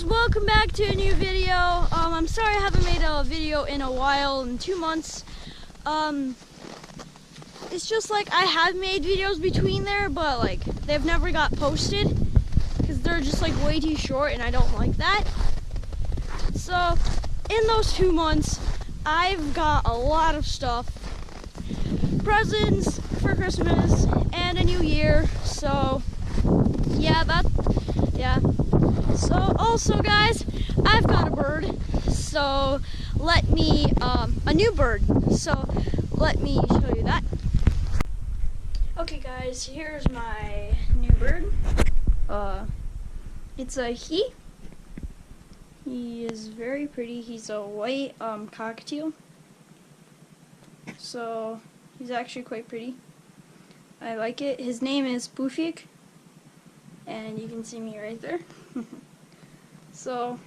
guys, welcome back to a new video. I'm sorry I haven't made a video in a while, in 2 months. It's just like I have made videos between there, but like they've never got posted because they're just like way too short and I don't like that. So in those 2 months, I've got a lot of stuff. Presents for Christmas and a new year. So yeah. So also guys, I've got a bird. So let me, a new bird. So let me show you that. Okay guys, here's my new bird. It's a he. He is very pretty. He's a white cockatiel. So he's actually quite pretty. I like it. His name is Pufik. And you can see me right there. So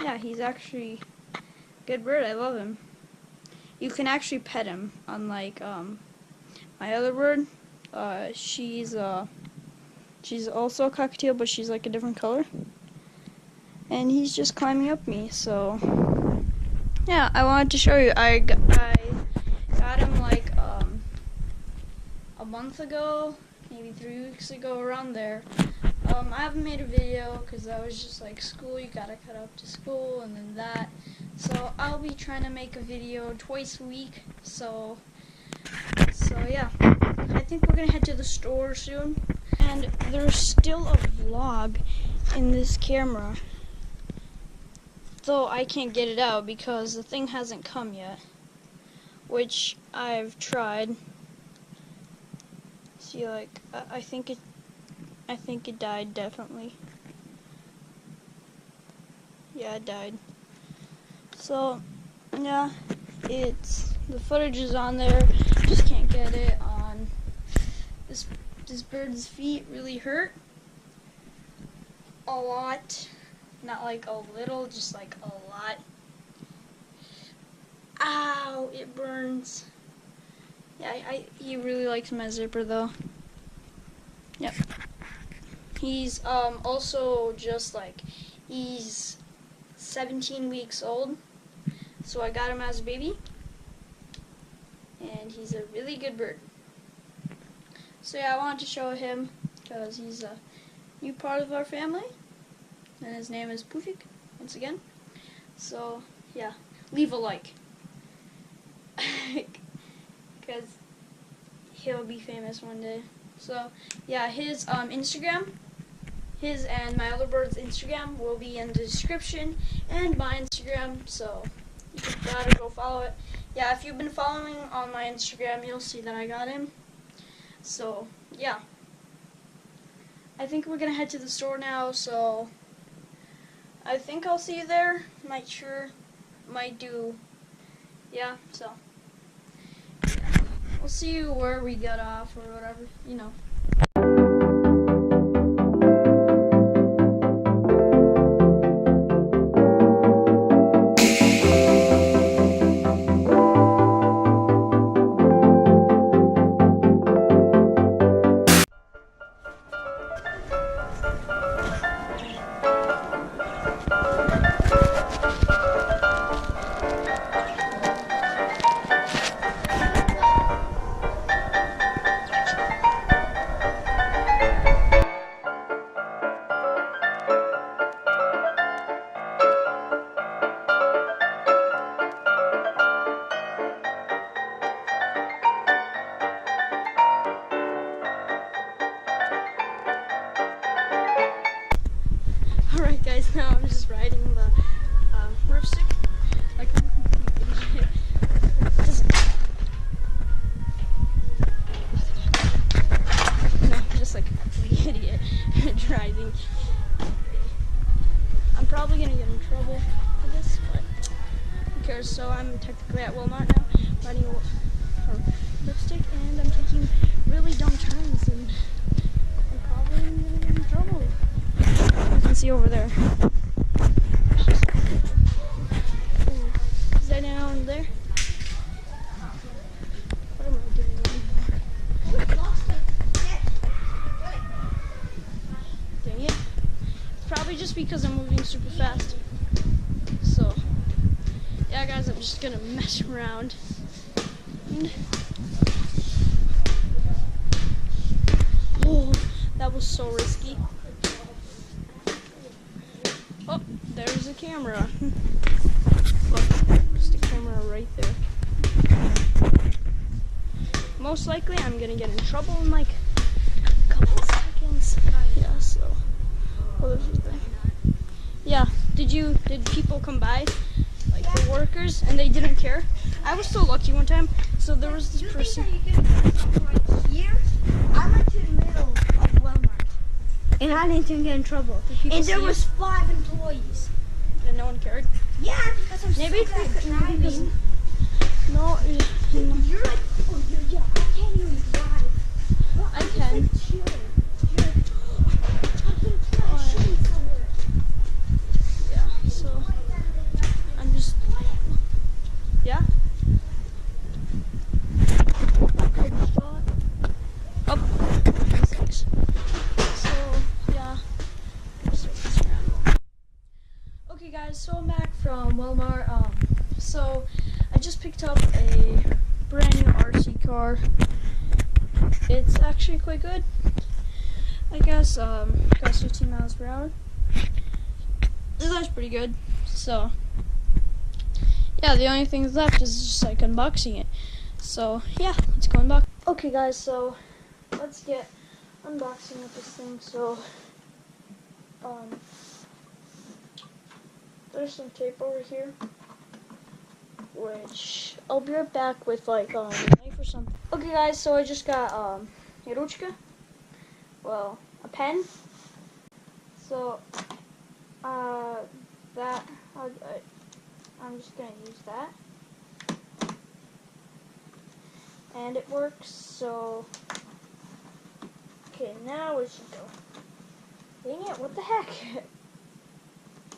yeah, he's actually a good bird. I love him. You can actually pet him, unlike my other bird. She's also a cockatiel, but she's like a different color. And he's just climbing up me. So yeah, I wanted to show you. I got him like a month ago, maybe 3 weeks ago, around there. I haven't made a video because I was just like, school, you gotta cut up to school and then that. So I'll be trying to make a video twice a week. So yeah, I think we're gonna head to the store soon. And there's still a vlog in this camera, though I can't get it out because the thing hasn't come yet, which I've tried. See, like, I think it died, definitely. Yeah, it died. So, yeah, the footage is on there, just can't get it on. This bird's feet really hurt a lot. Not like a little, just like a lot. Ow, it burns. Yeah, he really likes my zipper though. Yep. He's also just like, he's 17 weeks old, so I got him as a baby, and he's a really good bird. So yeah, I wanted to show him because he's a new part of our family, and his name is Pufik, once again. So yeah, leave a like, because he'll be famous one day. So yeah, his Instagram, his and my other bird's Instagram will be in the description, and my Instagram, so you gotta go follow it. Yeah, if you've been following on my Instagram, you'll see that I got him. So yeah, I think we're gonna head to the store now, so I think I'll see you there. Might do, yeah, so we'll see you where we got off or whatever, you know. Alright guys, now I'm just riding the roof stick like I'm a complete idiot. Just like a complete idiot driving. I'm probably gonna get in trouble for this, but who cares? So I'm technically at Walmart now, riding a roof stick, and I'm taking really dumb turns, and I'm probably gonna get in trouble. You can see over there. Is that down there? What am I doing anymore? Dang it. It's probably Probably just because I'm moving super fast. So, yeah guys, I'm just gonna mess around. Oh, that was so risky. Oh, there's a camera. Look, just a camera right there. Most likely I'm gonna get in trouble in like a couple of seconds. Yeah, so what was the thing? Yeah, did people come by, like the workers, and they didn't care? I was so lucky one time. So there was this person. Right here, I went to the middle of Walmart, and I didn't even get in trouble. And there was 5 employees. And no one cared. Yeah, because I'm Maybe so bad driving. driving. No, You're like, oh, yeah, I can't even drive. Well, I I'm can. just like chilling. You're like, I'm gonna try shooting somewhere. Yeah. So I'm just. Yeah. Oh, 26. So yeah. Okay, guys. So I'm back from Walmart. So I just picked up a brand new RC car. It's actually quite good. I guess goes 15 miles per hour. That's pretty good. So yeah, the only thing left is just like unboxing it. So yeah, let's go unbox. Okay guys, so let's get unboxing of this thing. So there's some tape over here, which I'll be right back with like a knife or something. Okay guys, so I just got a ruchka, well, a pen. So that I'm just gonna use that, and it works. So okay, now it should go. Dang it! What the heck?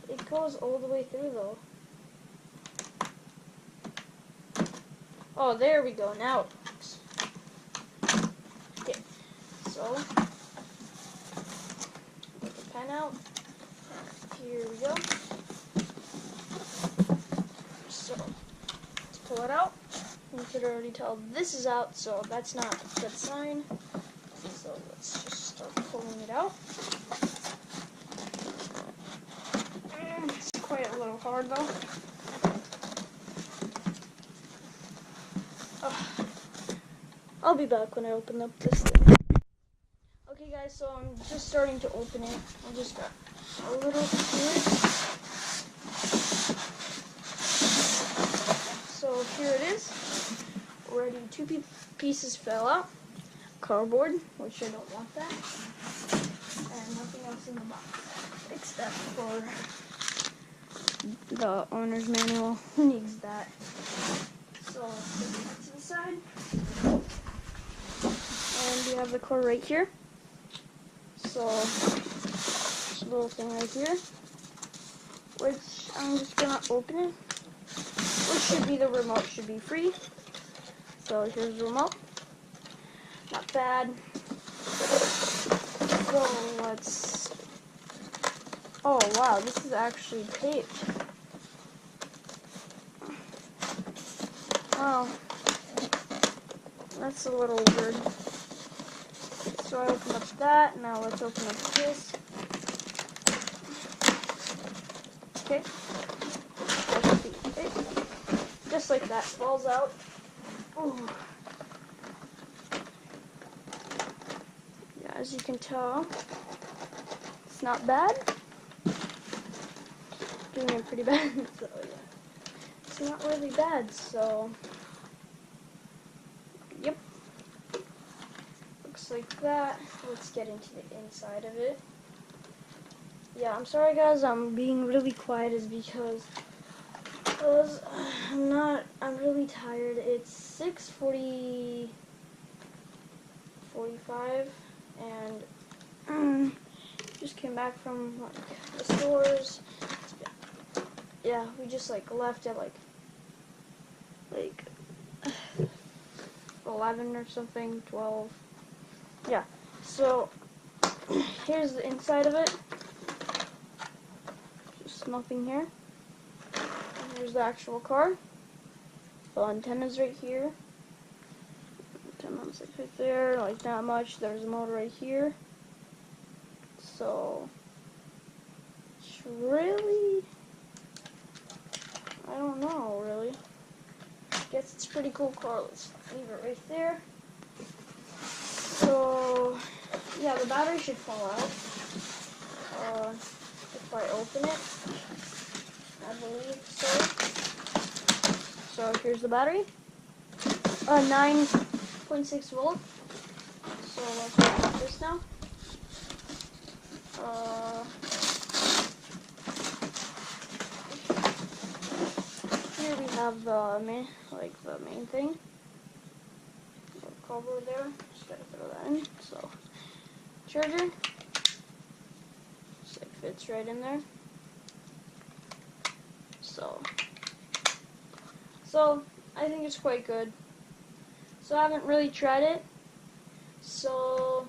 It goes all the way through though. Oh, there we go. Now it works. Okay, so get the pen out. Here we go. So let's pull it out. You could already tell this is out, so that's not a good sign. So let's just start pulling it out. It's quite a little hard though. I'll be back when I open up this thing. Okay guys, so I'm just starting to open it. I just got a little here. So here it is. Already 2 pieces fell out. Cardboard, which I don't want that. And nothing else in the box. Except for the owner's manual. Who needs that? So put that to the side. And we have the core right here. So this little thing right here, which I'm just gonna open it. Which should be the remote, should be free. So here's the remote. Not bad. So let's. Oh wow, this is actually taped. Wow, that's a little weird. So I open up that. Now let's open up this. Okay. Just like that, falls out. Ooh. Yeah, as you can tell, it's not bad. Doing it pretty bad. So yeah, it's not really bad. So yep. Looks like that. Let's get into the inside of it. Yeah, I'm sorry guys, I'm being really quiet is because I'm really tired. It's 6:45 and just came back from like the stores. Yeah, we just like left at like 11 or something, 12. Yeah, so here's the inside of it. There's nothing here. Here's the actual car. The antenna's right here. Antenna's like right there, like that much. There's a motor right here. So it's really, I don't know really. Guess it's a pretty cool car. Let's leave it right there. So yeah, the battery should fall out if I open it. I believe so. So here's the battery. 9.6 volt. So let's open this now. Here we have the main thing. The cover there. Just gotta throw that in. So charger. Just like fits right in there. So I think it's quite good. So I haven't really tried it. So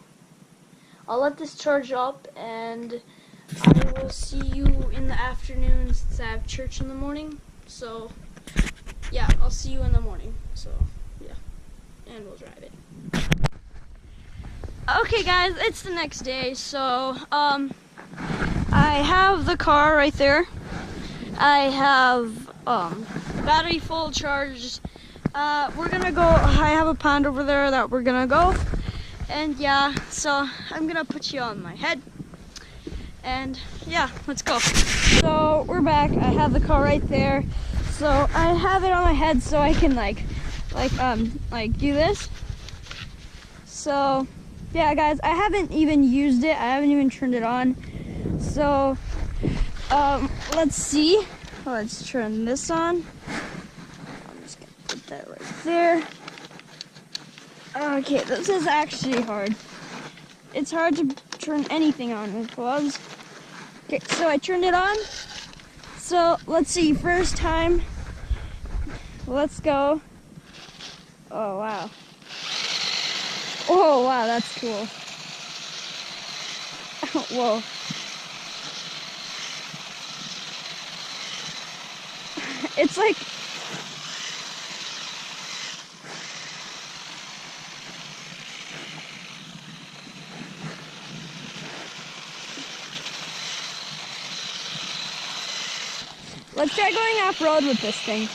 I'll let this charge up, and I will see you in the afternoon since I have church in the morning. So yeah, I'll see you in the morning. So yeah, and we'll drive it. Okay guys, it's the next day. So I have the car right there. I have battery full charged. We're gonna go. I have a pond over there that we're gonna go, and yeah, so I'm gonna put you on my head, and yeah, let's go. So we're back. I have the car right there, so I have it on my head so I can like do this. So yeah guys, I haven't even used it. I haven't even turned it on. So let's see. Let's turn this on. I'm just gonna put that right there. Okay, this is actually hard. It's hard to turn anything on with gloves. Okay, so I turned it on. So let's see, first time. Let's go. Oh wow. Oh wow, that's cool. Whoa. It's like, let's try going off-road with this thing.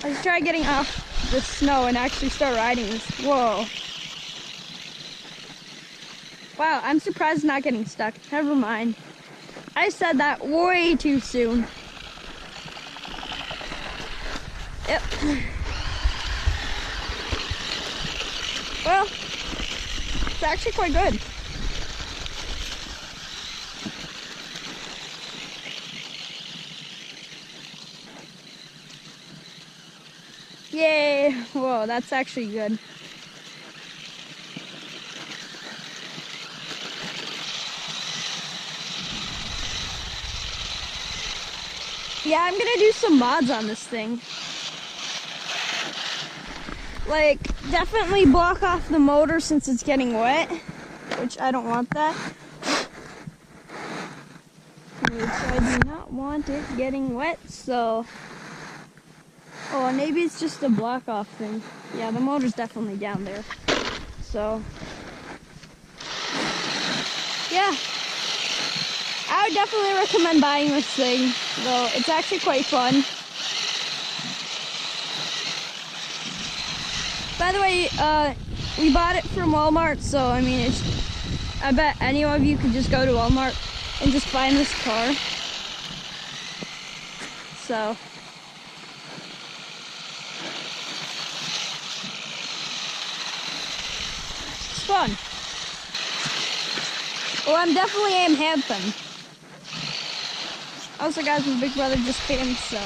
Let's try getting off the snow and actually start riding this. Whoa. Wow, I'm surprised it's not getting stuck. Never mind. I said that way too soon. Yep. Well, it's actually quite good. Yay! Whoa, that's actually good. Yeah, I'm gonna do some mods on this thing. Like, definitely block off the motor since it's getting wet, which I don't want that. Which I do not want it getting wet, so... Oh, maybe it's just a block off thing. Yeah, the motor's definitely down there. So... yeah. I would definitely recommend buying this thing, though it's actually quite fun. By the way, we bought it from Walmart, so I mean, I bet any of you could just go to Walmart and just find this car. So. It's fun. Well, I'm definitely Aim Hampton. Also, guys, my big brother just came, so.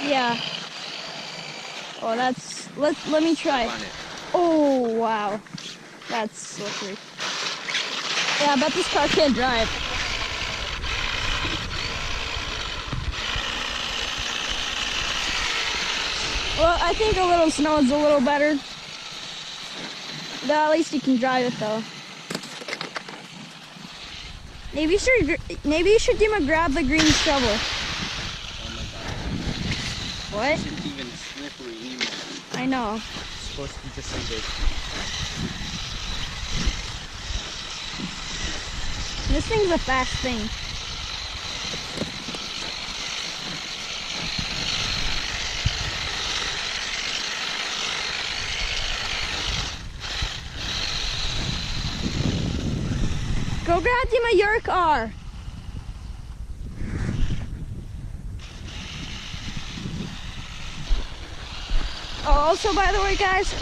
Yeah. Oh, that's. Let me try. Oh, wow. That's slippery. Yeah, I bet this car can't drive. Well, I think a little snow is a little better. At least you can drive it though. Maybe you should give him a grab the green shovel. Oh my god. What? It's even slippery anymore. I know. It's supposed to be just like this. This thing's a fast thing. Go grab him a your car. Oh, also, by the way, guys,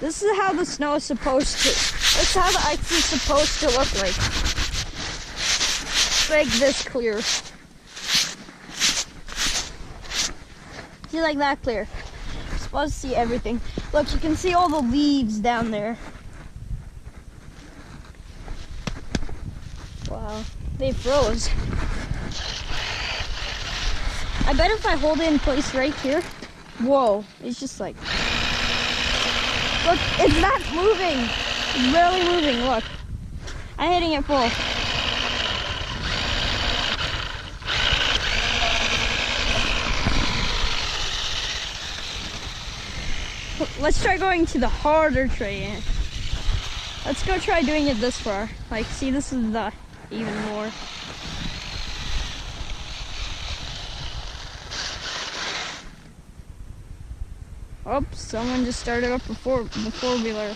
this is how the snow is supposed to. This is how the ice is supposed to look like. It's like this clear. See, like that clear. You're supposed to see everything. Look, you can see all the leaves down there. Wow, they froze. I bet if I hold it in place right here, whoa, it's just like, look, it's not moving. It's barely moving, look. I'm hitting it full. Let's try going to the harder terrain. Let's go try doing it this far. Like, see, this is the even more. Oh, someone just started up the four-wheeler.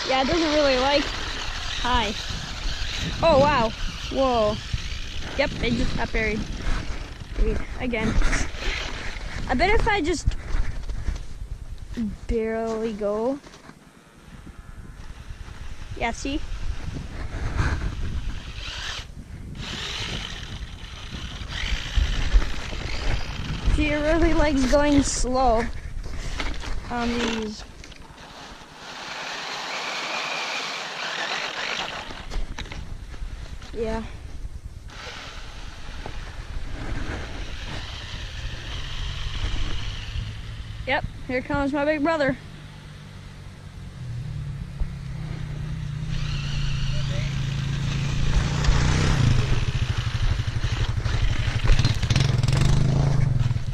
Yeah, it doesn't really like. Hi. Oh, wow. Whoa. Yep, they just got buried. Wait, again. I bet if I just barely go. Yeah, see? She really likes going slow on these. Yeah. Yep, here comes my big brother.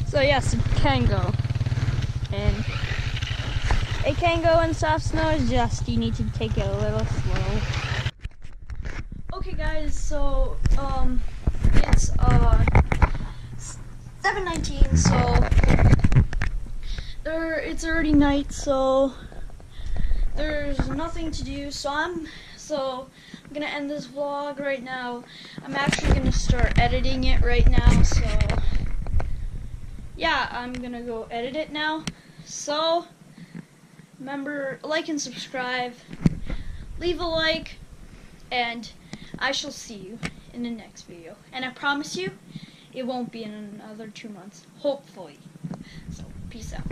So yes, it can go. And it can go in soft snow, it's just you need to take it a little slow. Okay guys, so it's 7:19, so it's already night, so there's nothing to do, so I'm gonna end this vlog right now. I'm actually gonna start editing it right now, so yeah, I'm gonna go edit it now. So remember, like and subscribe, leave a like, and I shall see you in the next video. And I promise you, it won't be in another 2 months, hopefully. So peace out.